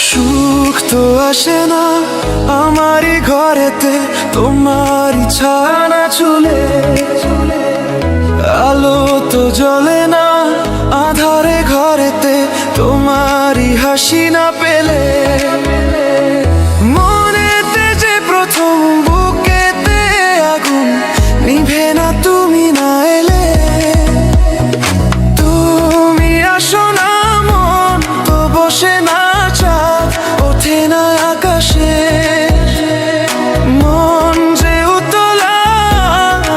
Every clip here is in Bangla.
সুখ তো আসে না আমারই ঘরেতে, তোমারই ছায়া চুলে। আলো তো জ্বলে না আধারে ঘরেতে, তোমারই হাসি না পেলে। মনেতে যে প্রথম বুকেতে আগুন নিভে না তুমি না এলে। তুমি আসো না মন তো বসে না চাঁদ ওঠে না আকাশে। মন যে উতলা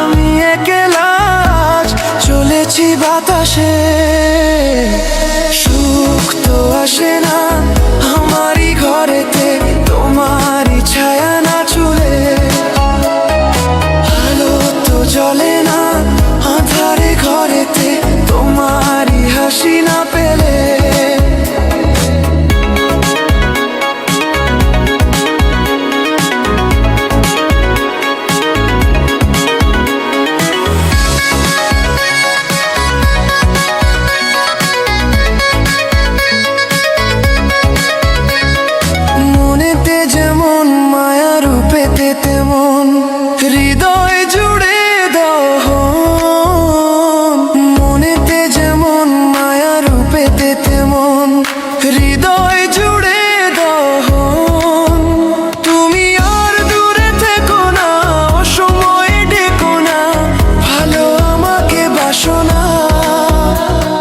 আমি একলা চলেছি বাতাসে। সুখ তো আসে না আমারই ঘরেতে, তোমারই ছায়া না চুলে। আলো তো জ্বলে না আধারে ঘরেতে, তোমারই হাসি না পেলে। মনেতে যেমন মায়া রূপেতে তেমন হৃদয় জুড়ে দহন। মনেতে যেমন মায়া রূপেতে তেমন হৃদয় জুড়ে দহন। তুমি আর দূরে থেকো না অসময়ে ডেকো না, ভালো আমাকে বাসো না।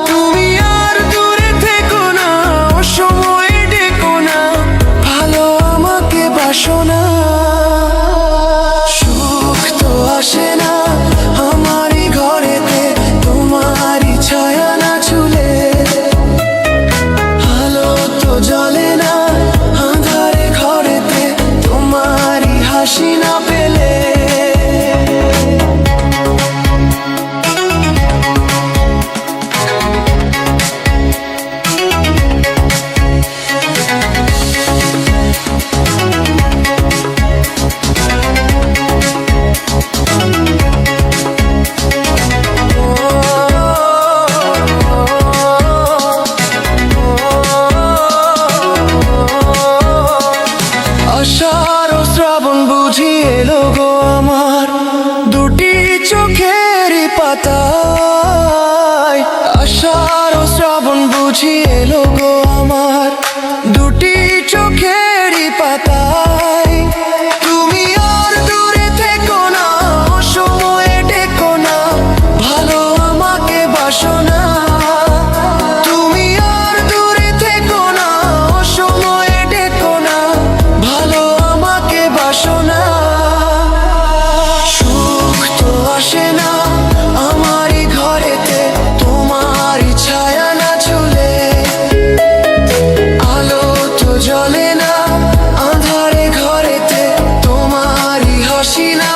তুমি আর দূরে থেকো না অসময়ে ডেকো না, ভালো আমাকে বাসো না। সুখ তো আসে না আমারই ঘরেতে, তোমারই ছায়া না চুলে। আলো তো জ্বলে না আঁধারে ঘরেতে, তোমারই হাসি না পেলে। আষাঢ় ও শ্রাবণ বুঝি এলো গো আমার দুটি চোখেরই পাতায়। আষাঢ় ও শ্রাবণ বুঝি এলো গো আমার দুটি চোখেরই পাতায়। তুমি আর দূরে থেকো না অসময়ে ডেকো না, ভালো আমাকে বাসো না। তুমি আর দূরে থেকো না অসময়ে ডেকো না, ভালো আমাকে বাসো না। সুখ তো আসে না আমারই ঘরেতে, তোমারই ছায়া না চুলে। আলো তো জ্বলে না আঁধারে ঘরেতে, তোমারই হাসি না